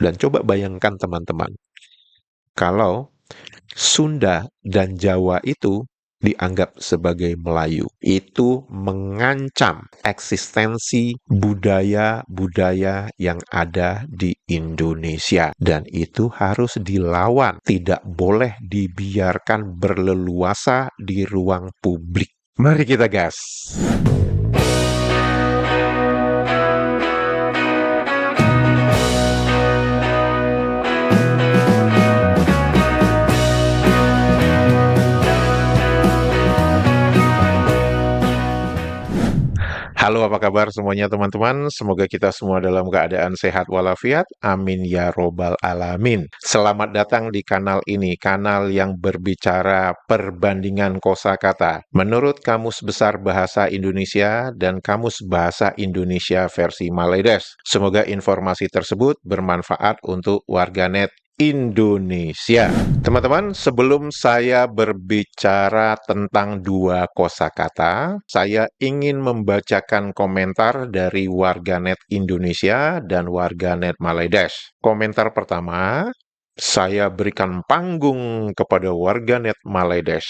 Dan coba bayangkan teman-teman, kalau Sunda dan Jawa itu dianggap sebagai Melayu, itu mengancam eksistensi budaya-budaya yang ada di Indonesia, dan itu harus dilawan, tidak boleh dibiarkan berleluasa di ruang publik. Mari kita gas. Halo, apa kabar semuanya teman-teman? Semoga kita semua dalam keadaan sehat walafiat. Amin ya robbal alamin. Selamat datang di kanal ini, kanal yang berbicara perbandingan kosakata menurut Kamus Besar Bahasa Indonesia dan Kamus Bahasa Indonesia versi Maledes. Semoga informasi tersebut bermanfaat untuk warganet Indonesia. Teman-teman, sebelum saya berbicara tentang dua kosakata, saya ingin membacakan komentar dari warganet Indonesia dan warganet Maledes. Komentar pertama, saya berikan panggung kepada warganet Maledes.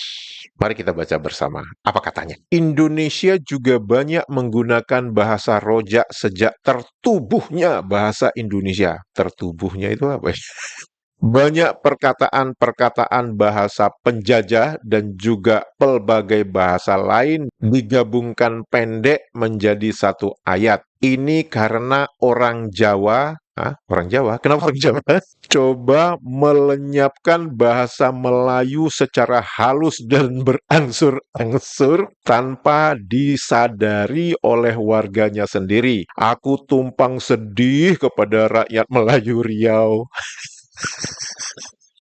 Mari kita baca bersama. Apa katanya? Indonesia juga banyak menggunakan bahasa rojak sejak tertubuhnya bahasa Indonesia. Tertubuhnya itu apa ya? Banyak perkataan-perkataan bahasa penjajah dan juga pelbagai bahasa lain digabungkan pendek menjadi satu ayat. Ini karena orang Jawa, orang Jawa? Kenapa orang Jawa? Coba melenyapkan bahasa Melayu secara halus dan berangsur-angsur tanpa disadari oleh warganya sendiri. Aku tumpang sedih kepada rakyat Melayu Riau.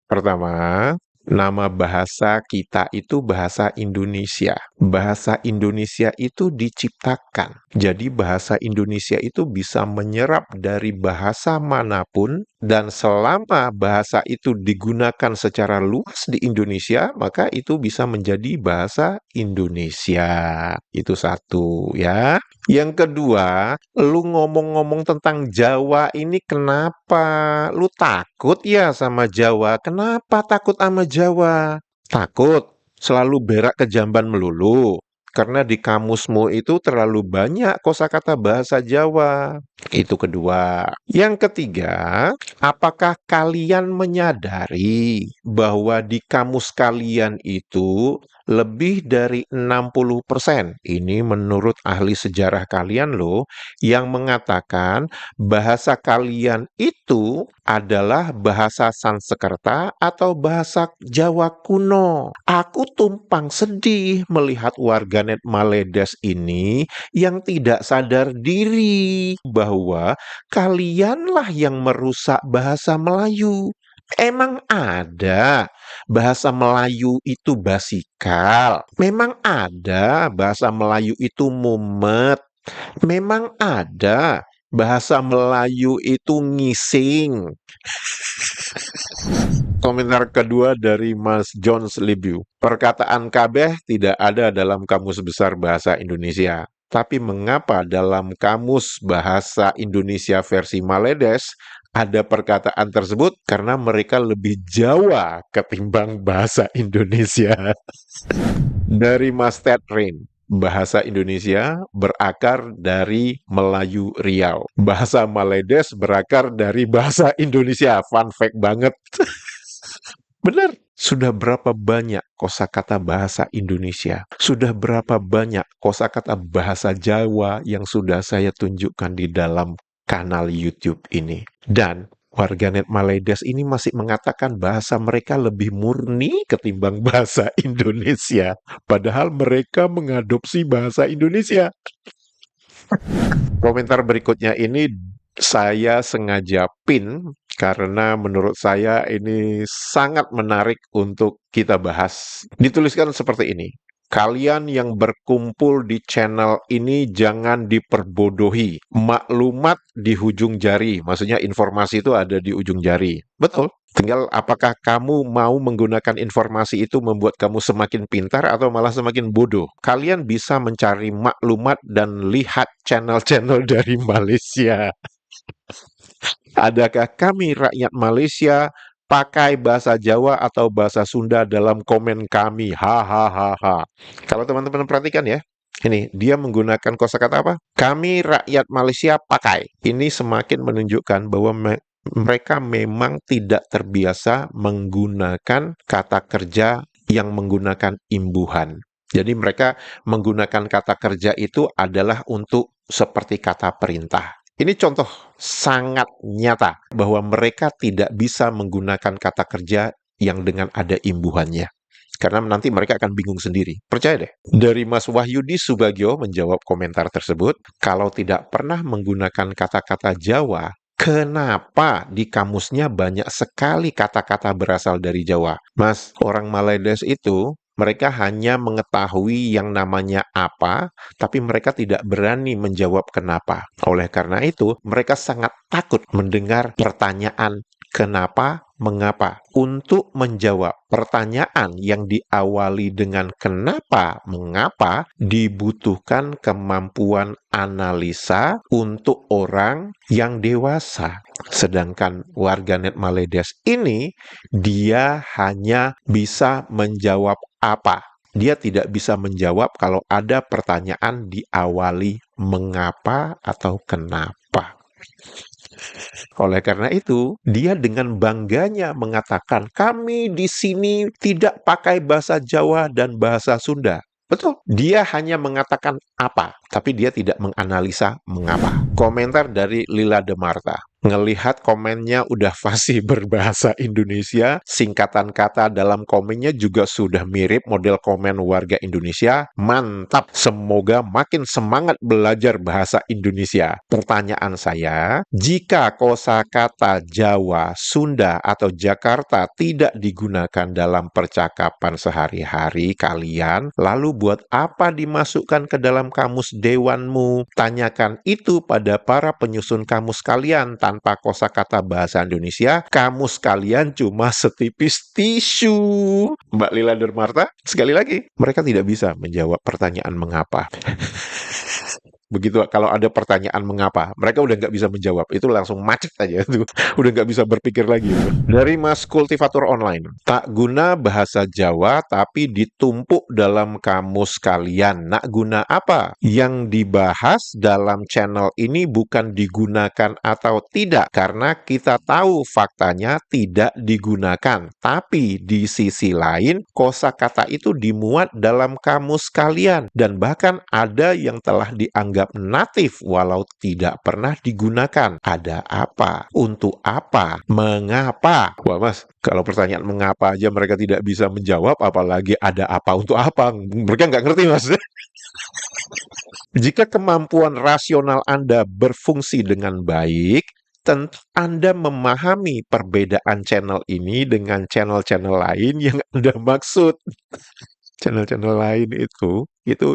Pertama, nama bahasa kita itu bahasa Indonesia. Bahasa Indonesia itu diciptakan. Jadi bahasa Indonesia itu bisa menyerap dari bahasa manapun, dan selama bahasa itu digunakan secara luas di Indonesia, maka itu bisa menjadi bahasa Indonesia. Itu satu ya. Yang kedua, lu ngomong-ngomong tentang Jawa ini kenapa? Lu takut ya sama Jawa? Kenapa takut sama Jawa? Takut selalu berak ke jamban melulu. Karena di kamusmu itu terlalu banyak kosakata bahasa Jawa. Itu kedua. Yang ketiga, apakah kalian menyadari bahwa di kamus kalian itu lebih dari 60%, ini menurut ahli sejarah kalian loh, yang mengatakan bahasa kalian itu adalah bahasa Sanskerta atau bahasa Jawa kuno. Aku tumpang sedih melihat warganet Maledes ini yang tidak sadar diri bahwa kalianlah yang merusak bahasa Melayu. Emang ada bahasa Melayu itu basikal? Memang ada bahasa Melayu itu mumet? Memang ada bahasa Melayu itu ngising? Komentar kedua dari Mas Jones Libiu. Perkataan kabeh tidak ada dalam Kamus Besar Bahasa Indonesia. Tapi mengapa dalam Kamus Bahasa Indonesia versi Maledes ada perkataan tersebut? Karena mereka lebih Jawa ketimbang bahasa Indonesia. Dari Mas Ted Rain. Bahasa Indonesia berakar dari Melayu Riau. Bahasa Maledes berakar dari bahasa Indonesia. Fun fact banget. Benar. Sudah berapa banyak kosakata bahasa Indonesia? Sudah berapa banyak kosakata bahasa Jawa yang sudah saya tunjukkan di dalam kanal YouTube ini? Dan warganet Maledes ini masih mengatakan bahasa mereka lebih murni ketimbang bahasa Indonesia. Padahal mereka mengadopsi bahasa Indonesia. Komentar berikutnya ini saya sengaja pin karena menurut saya ini sangat menarik untuk kita bahas. Dituliskan seperti ini. Kalian yang berkumpul di channel ini jangan diperbodohi. Maklumat di ujung jari. Maksudnya informasi itu ada di ujung jari. Betul. Tinggal apakah kamu mau menggunakan informasi itu membuat kamu semakin pintar atau malah semakin bodoh. Kalian bisa mencari maklumat dan lihat channel-channel dari Malaysia. Adakah kami rakyat Malaysia pakai bahasa Jawa atau bahasa Sunda dalam komen kami? Hahaha. Kalau teman-teman perhatikan ya, ini dia menggunakan kosakata apa? Kami rakyat Malaysia pakai. Ini semakin menunjukkan bahwa mereka memang tidak terbiasa menggunakan kata kerja yang menggunakan imbuhan. Jadi mereka menggunakan kata kerja itu adalah untuk seperti kata perintah. Ini contoh sangat nyata bahwa mereka tidak bisa menggunakan kata kerja yang dengan ada imbuhannya. Karena nanti mereka akan bingung sendiri. Percaya deh. Dari Mas Wahyudi Subagio menjawab komentar tersebut, kalau tidak pernah menggunakan kata-kata Jawa, kenapa di kamusnya banyak sekali kata-kata berasal dari Jawa? Mas, orang Maledes itu mereka hanya mengetahui yang namanya apa, tapi mereka tidak berani menjawab kenapa. Oleh karena itu, mereka sangat takut mendengar pertanyaan kenapa, mengapa. Untuk menjawab pertanyaan yang diawali dengan kenapa, mengapa, dibutuhkan kemampuan analisa untuk orang yang dewasa. Sedangkan warganet Maledes ini, dia hanya bisa menjawab apa. Dia tidak bisa menjawab kalau ada pertanyaan diawali mengapa atau kenapa. Oleh karena itu, dia dengan bangganya mengatakan, kami di sini tidak pakai bahasa Jawa dan bahasa Sunda. Betul, dia hanya mengatakan apa, tapi dia tidak menganalisa mengapa. Komentar dari Lila Demarta. Ngelihat komennya udah fasih berbahasa Indonesia, singkatan kata dalam komennya juga sudah mirip model komen warga Indonesia. Mantap, semoga makin semangat belajar bahasa Indonesia. Pertanyaan saya, jika kosakata Jawa, Sunda, atau Jakarta tidak digunakan dalam percakapan sehari-hari kalian, lalu buat apa dimasukkan ke dalam kamus dewanmu? Tanyakan itu pada para penyusun kamus kalian. Tanpa kosakata bahasa Indonesia, kamus kalian cuma setipis tisu. Mbak Lila Dermarta, sekali lagi, mereka tidak bisa menjawab pertanyaan mengapa. Begitu kalau ada pertanyaan mengapa, mereka udah nggak bisa menjawab, itu langsung macet aja tuh, udah nggak bisa berpikir lagi. Dari Mas Kultivator Online, tak guna bahasa Jawa tapi ditumpuk dalam kamus kalian. Nak guna apa? Yang dibahas dalam channel ini bukan digunakan atau tidak, karena kita tahu faktanya tidak digunakan. Tapi di sisi lain, kosakata itu dimuat dalam kamus kalian, dan bahkan ada yang telah dianggap natif walau tidak pernah digunakan. Ada apa? Untuk apa? Mengapa? Wah mas, kalau pertanyaan mengapa aja mereka tidak bisa menjawab, apalagi ada apa untuk apa? Mereka nggak ngerti mas. Jika kemampuan rasional Anda berfungsi dengan baik, tentu Anda memahami perbedaan channel ini dengan channel-channel lain yang Anda maksud. Channel-channel lain itu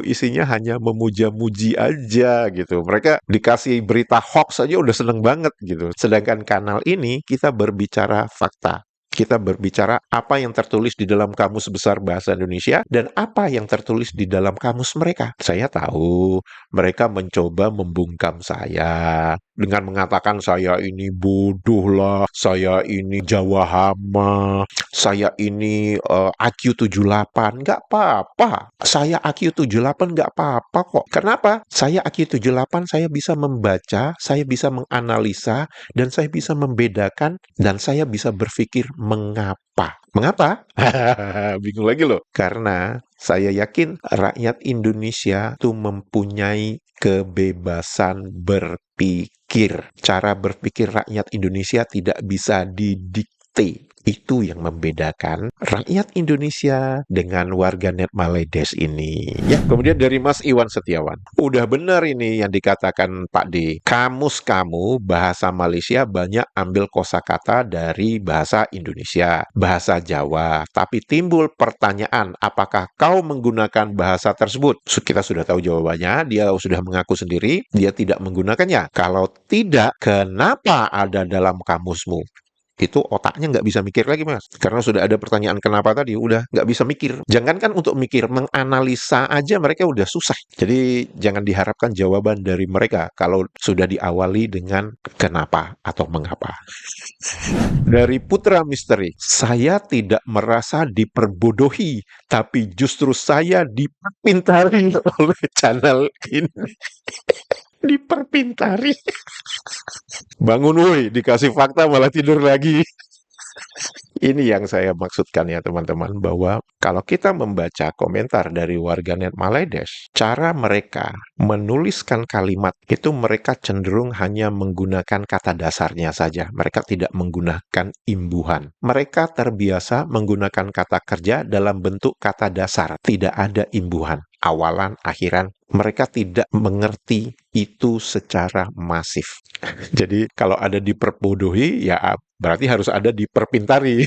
isinya hanya memuja-muji aja gitu. Mereka dikasih berita hoax aja udah seneng banget gitu. Sedangkan kanal ini kita berbicara fakta. Kita berbicara apa yang tertulis di dalam Kamus Besar Bahasa Indonesia dan apa yang tertulis di dalam kamus mereka. Saya tahu mereka mencoba membungkam saya dengan mengatakan saya ini bodoh lah, saya ini Jawa hama, saya ini IQ 78. Nggak apa-apa. Saya IQ 78 nggak apa-apa kok. Kenapa? Saya IQ 78, saya bisa membaca, saya bisa menganalisa, dan saya bisa membedakan, dan saya bisa berpikir mengapa. Mengapa? Bingung lagi loh. Karena saya yakin rakyat Indonesia itu mempunyai kebebasan berpikir. Cara berpikir rakyat Indonesia tidak bisa didikte. Itu yang membedakan rakyat Indonesia dengan warganet Maledes ini. Ya, kemudian dari Mas Iwan Setiawan. Udah benar ini yang dikatakan Pak D. Kamus kamu bahasa Malaysia banyak ambil kosakata dari bahasa Indonesia, bahasa Jawa. Tapi timbul pertanyaan, apakah kau menggunakan bahasa tersebut? Kita sudah tahu jawabannya, dia sudah mengaku sendiri, dia tidak menggunakannya. Kalau tidak, kenapa ada dalam kamusmu? itu otaknya nggak bisa mikir lagi, Mas. Karena sudah ada pertanyaan kenapa tadi, udah nggak bisa mikir. Jangankan untuk mikir, menganalisa aja mereka udah susah. Jadi jangan diharapkan jawaban dari mereka kalau sudah diawali dengan kenapa atau mengapa. Dari Putra Misteri, saya tidak merasa diperbodohi, tapi justru saya diperpintari oleh channel ini. Diperpintari. Bangun woi, dikasih fakta malah tidur lagi. Ini yang saya maksudkan ya teman-teman, bahwa kalau kita membaca komentar dari warganet Maledes, cara mereka menuliskan kalimat itu mereka cenderung hanya menggunakan kata dasarnya saja. Mereka tidak menggunakan imbuhan. Mereka terbiasa menggunakan kata kerja dalam bentuk kata dasar, tidak ada imbuhan. Awalan, akhiran, mereka tidak mengerti itu secara masif. Jadi kalau ada diperbodohi, ya berarti harus ada diperpintari.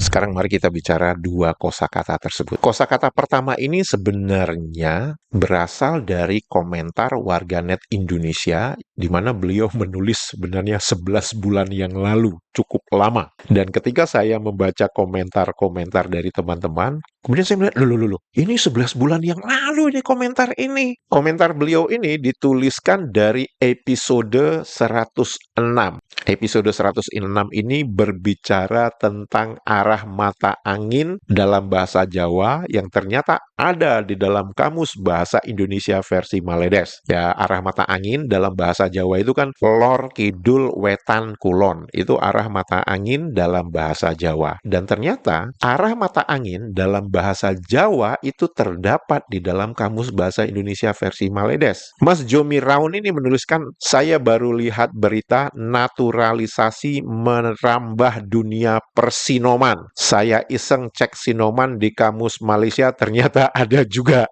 Sekarang mari kita bicara dua kosakata tersebut. Kosakata pertama ini sebenarnya berasal dari komentar warganet Indonesia, di mana beliau menulis sebenarnya 11 bulan yang lalu, cukup lama. Dan ketika saya membaca komentar-komentar dari teman-teman, kemudian saya melihat, loh, ini 11 bulan yang lalu ini komentar ini. Komentar beliau ini dituliskan dari episode 106. Episode 106 ini berbicara tentang arah mata angin dalam bahasa Jawa yang ternyata ada di dalam Kamus Bahasa Indonesia versi Maledes. Ya, arah mata angin dalam bahasa Jawa itu kan lor, kidul, wetan, kulon. Itu arah mata angin dalam bahasa Jawa. Dan ternyata arah mata angin dalam bahasa Jawa itu terdapat di dalam Kamus Bahasa Indonesia versi Maledes. Mas Jomi Raun ini menuliskan, saya baru lihat berita naturalisasi merambah dunia persinoman. Saya iseng cek sinoman di Kamus Malaysia, ternyata ada juga.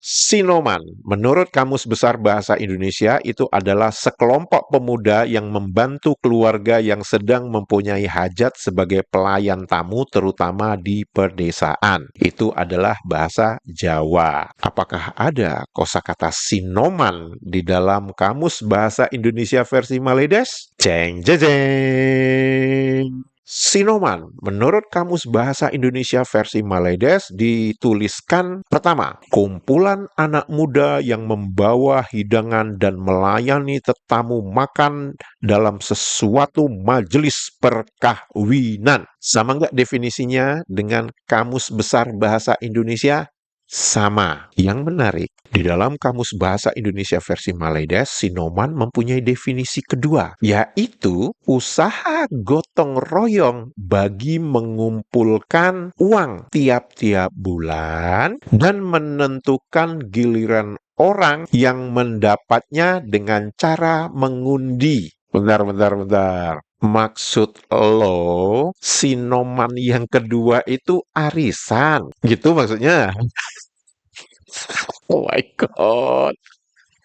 Sinoman, menurut Kamus Besar Bahasa Indonesia, itu adalah sekelompok pemuda yang membantu keluarga yang sedang mempunyai hajat sebagai pelayan tamu, terutama di pedesaan. Itu adalah bahasa Jawa. Apakah ada kosakata sinoman di dalam Kamus Bahasa Indonesia versi Maledes? Jeng jeng jeng. Sinoman, menurut Kamus Bahasa Indonesia versi Maledes dituliskan pertama, kumpulan anak muda yang membawa hidangan dan melayani tetamu makan dalam sesuatu majelis perkahwinan. Sama nggak definisinya dengan Kamus Besar Bahasa Indonesia? Sama. Yang menarik, di dalam Kamus Bahasa Indonesia versi Maledes, sinoman mempunyai definisi kedua, yaitu usaha gotong royong bagi mengumpulkan uang tiap-tiap bulan dan menentukan giliran orang yang mendapatnya dengan cara mengundi. Bentar. Maksud lo, sinoman yang kedua itu arisan, gitu maksudnya? Oh my God.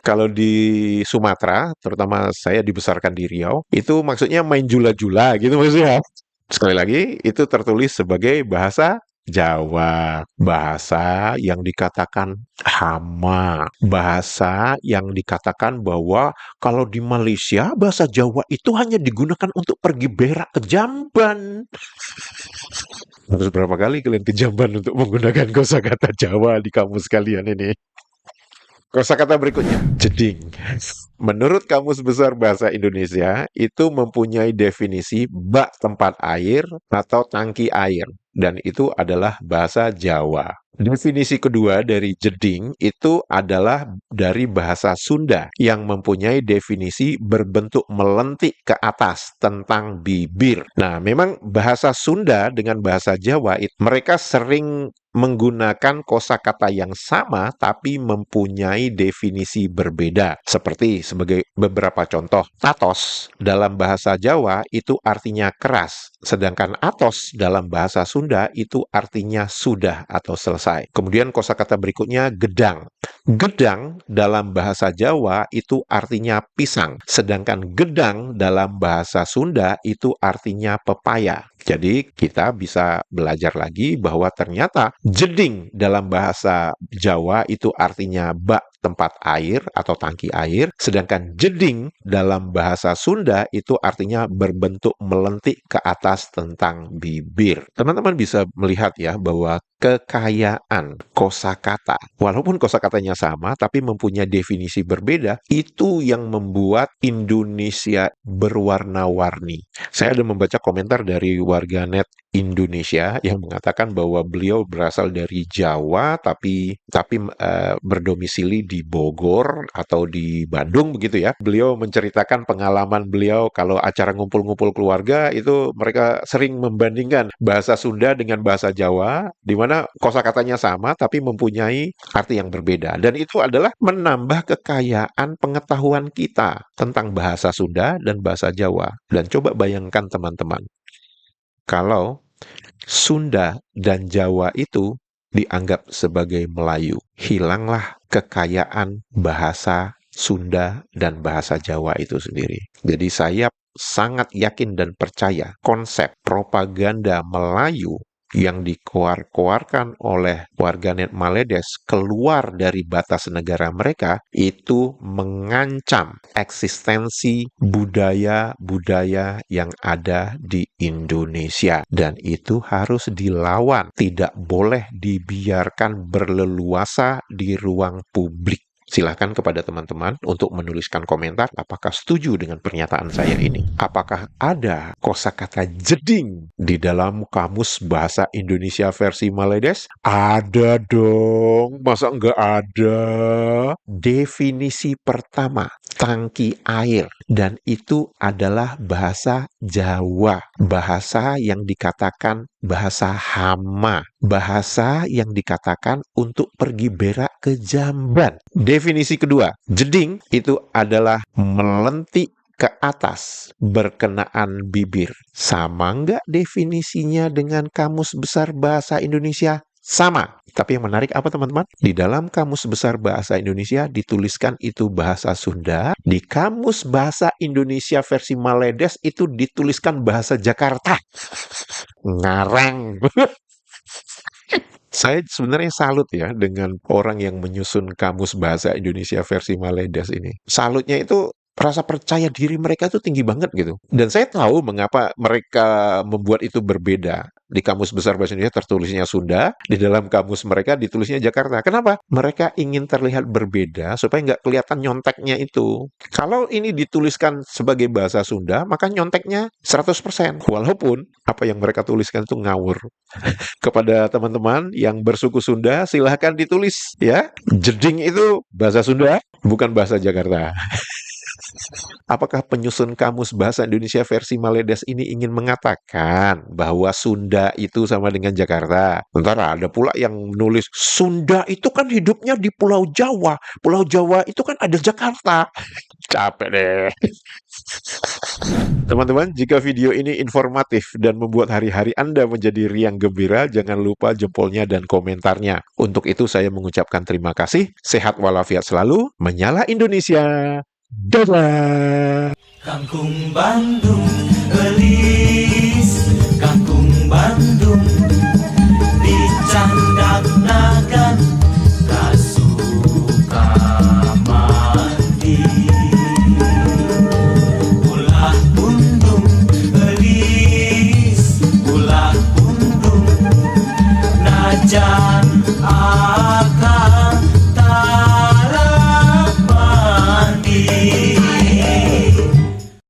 Kalau di Sumatera, terutama saya dibesarkan di Riau, itu maksudnya main jula-jula gitu maksudnya. Sekali lagi, itu tertulis sebagai bahasa Jawa. Bahasa yang dikatakan hama. Bahasa yang dikatakan bahwa kalau di Malaysia, bahasa Jawa itu hanya digunakan untuk pergi berak ke jamban. Harus berapa kali kalian ke jamban untuk menggunakan kosakata Jawa di kamus kalian ini? Kosakata berikutnya, jeding. Menurut Kamus Besar Bahasa Indonesia, itu mempunyai definisi bak tempat air atau tangki air. Dan itu adalah bahasa Jawa. Definisi kedua dari jeding itu adalah dari bahasa Sunda yang mempunyai definisi berbentuk melentik ke atas tentang bibir. Nah, memang bahasa Sunda dengan bahasa Jawa mereka sering menggunakan kosakata yang sama tapi mempunyai definisi berbeda. Seperti sebagai beberapa contoh, atos dalam bahasa Jawa itu artinya keras, sedangkan atos dalam bahasa Sunda itu artinya sudah atau selesai. Kemudian kosakata berikutnya gedang. Gedang dalam bahasa Jawa itu artinya pisang, sedangkan gedang dalam bahasa Sunda itu artinya pepaya. Jadi kita bisa belajar lagi bahwa ternyata jeding dalam bahasa Jawa itu artinya bak tempat air atau tangki air, sedangkan jeding dalam bahasa Sunda itu artinya berbentuk melentik ke atas tentang bibir. Teman-teman bisa melihat ya bahwa kekayaan kosakata, walaupun kosakatanya sama tapi mempunyai definisi berbeda, itu yang membuat Indonesia berwarna-warni. Saya ada membaca komentar dari warganet Indonesia yang mengatakan bahwa beliau berasal dari Jawa tapi berdomisili di Bogor atau di Bandung begitu ya. Beliau menceritakan pengalaman beliau kalau acara ngumpul-ngumpul keluarga itu mereka sering membandingkan bahasa Sunda dengan bahasa Jawa, di mana kosakatanya sama tapi mempunyai arti yang berbeda. Dan itu adalah menambah kekayaan pengetahuan kita tentang bahasa Sunda dan bahasa Jawa. Dan coba bayangkan teman-teman, kalau Sunda dan Jawa itu dianggap sebagai Melayu, hilanglah kekayaan bahasa Sunda dan bahasa Jawa itu sendiri. Jadi saya sangat yakin dan percaya konsep propaganda Melayu yang dikeluarkan oleh warganet Maledes keluar dari batas negara mereka itu mengancam eksistensi budaya-budaya yang ada di Indonesia, dan itu harus dilawan, tidak boleh dibiarkan berleluasa di ruang publik. Silahkan kepada teman-teman untuk menuliskan komentar apakah setuju dengan pernyataan saya ini. Apakah ada kosakata jeding di dalam kamus bahasa Indonesia versi Maledes? Ada dong, masa enggak ada? Definisi pertama, tangki air, dan itu adalah bahasa Jawa. Bahasa yang dikatakan bahasa hama, bahasa yang dikatakan untuk pergi berak ke jamban. Definisi kedua, jeding itu adalah melentik ke atas berkenaan bibir. Sama nggak definisinya dengan Kamus Besar Bahasa Indonesia? Sama. Tapi yang menarik apa teman-teman? Di dalam Kamus Besar Bahasa Indonesia dituliskan itu bahasa Sunda. Di Kamus Bahasa Indonesia versi Maledes itu dituliskan bahasa Jakarta. Ngarang. Saya sebenarnya salut ya dengan orang yang menyusun Kamus Bahasa Indonesia versi Maledes ini. Salutnya itu rasa percaya diri mereka itu tinggi banget gitu. Dan saya tahu mengapa mereka membuat itu berbeda. Di Kamus Besar Bahasa Indonesia tertulisnya Sunda, di dalam kamus mereka ditulisnya Jakarta. Kenapa? Mereka ingin terlihat berbeda supaya nggak kelihatan nyonteknya itu. Kalau ini dituliskan sebagai bahasa Sunda, maka nyonteknya 100%. Walaupun apa yang mereka tuliskan itu ngawur. Kepada teman-teman yang bersuku Sunda, silahkan ditulis ya. Jeding itu bahasa Sunda, bukan bahasa Jakarta. Apakah penyusun Kamus Bahasa Indonesia versi Maledes ini ingin mengatakan bahwa Sunda itu sama dengan Jakarta? Sementara ada pula yang menulis, Sunda itu kan hidupnya di Pulau Jawa. Pulau Jawa itu kan ada Jakarta. Capek deh. Teman-teman, jika video ini informatif dan membuat hari-hari Anda menjadi riang gembira, jangan lupa jempolnya dan komentarnya. Untuk itu saya mengucapkan terima kasih. Sehat walafiat selalu. Menyala Indonesia. Dadah. Kangkung Bandung, gelis, Kangkung Bandung, dicandang-nagan, kasuka mandi. Ulah bundung, gelis, ulah bundung, najan.